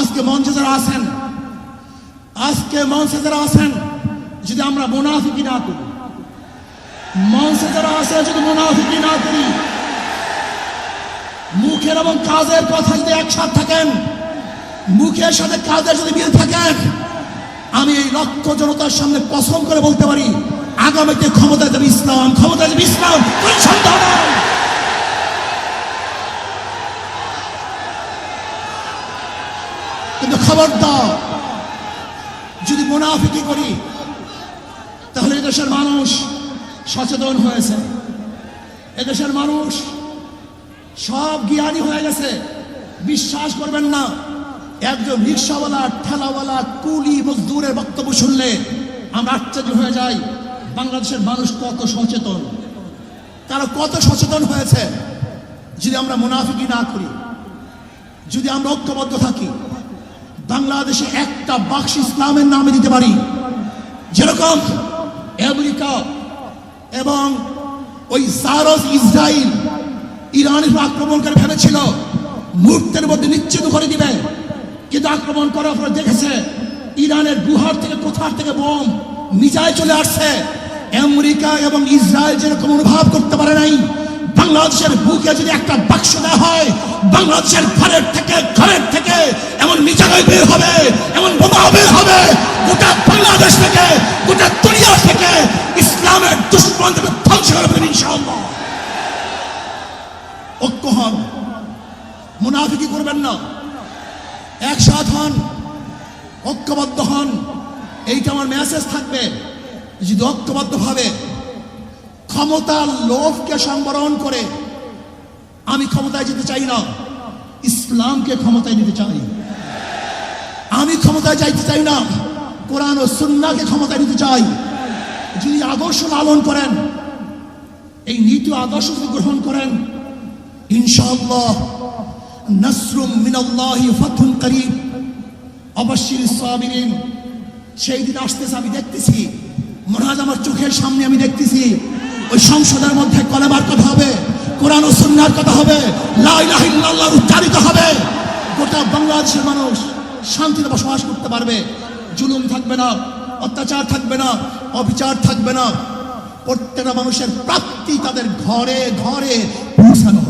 আজকে মঞ্চে যারা আছেন, যদি আমরা মুনাফিকি না করি, মঞ্চে যারা আছে যদি মুনাফিকি না করি, মুখের এবং কাজের কথা যদি একসাথে থাকেন, মুখের সাথে কাজের যদি মিল থাকেন, আমি এই লক্ষ জনতার সামনে কসম করে বলতে পারি, আগামীতে ক্ষমতায় যাবে ইসলাম, ক্ষমতায় যাবে ইসলাম, কোনো সন্দেহ নাই। কিন্তু খবরদার যদি মুনাফিকি করি, তাহলে এদেশের মানুষ সচেতন হয়েছে, এদেশের মানুষ সব জ্ঞানী হয়ে গেছে। বিশ্বাস করবেন না, একজন রিক্সাওয়ালা, ঠেলাওয়ালা, কুলি মজদুরের বক্তব্য শুনলে আমরা আশ্চর্য হয়ে যাই বাংলাদেশের মানুষ কত সচেতন, তারা কত সচেতন হয়েছে। যদি আমরা মুনাফিকি না করি, যদি আমরা ঐক্যবদ্ধ থাকি, বাংলাদেশে একটা বাক্স ইসলামের নামে দিতে পারি। যেরকম আমেরিকা এবং ওই সারস ইসরায়েল ইরানের আক্রমণ করে ভেবেছিল মুহূর্তের মধ্যে নিশ্চিত করে দিবে, কিন্তু আক্রমণ করার পর দেখেছে ইরানের গুহার থেকে কোথার থেকে বোম মিসাইল চলে আসছে। আমেরিকা এবং ইসরায়েল যেরকম অনুভব করতে পারে নাই, বাংলাদেশের বুকে যদি একটা বাক্স দেওয়া হয়, বাংলাদেশের ঘরের থেকে এমন মিসাইল বের হবে, এমন বোমা বের হবে, গোটা বাংলাদেশ থেকে, গোটা দুনিয়া থেকে ইসলামের দুশমনদের ধ্বংস করবেন ইনশাআল্লাহ। ঐক্য হন, মুনাফিকি করবেন না, একসাথ হন, ঐক্যবদ্ধ হন। এইটা আমার মেসেজ থাকবে। যদি ঐক্যবদ্ধ ভাবে ক্ষমতার লোভকে সম্বরণ করে আমি ক্ষমতায় যেতে চাই না, ইসলামকে ক্ষমতায় নিতে চাই। আমি ক্ষমতায় যাইতে চাই না, কোরআন ও সুন্নাহকে ক্ষমতায় নিতে চাই। যদি আদর্শ লালন করেন, এই নীতি আদর্শ যদি গ্রহণ করেন, ইনশাআল্লাহ নাসরুম মিনাল্লাহি ফাতহুন করিব, অবশ্যই সাবিরিন। সেই দিন আসতেছে, আমি দেখতেছি, মনে হয় আমার চোখের সামনে আমি দেখতেছি ওই সংসদের মধ্যে কলেমার কথা হবে, কোরআন ও সুন্নাহর কথা হবে, লা ইলাহা ইল্লাল্লাহ উচ্চারিত হবে। গোটা বাংলাদেশের মানুষ শান্তিতে বসবাস করতে পারবে, জুলুম থাকবে না, অত্যাচার থাকবে না, অবিচার থাকবে না। প্রত্যেকটা মানুষের প্রাপ্তি তাদের ঘরে ঘরে পৌঁছানো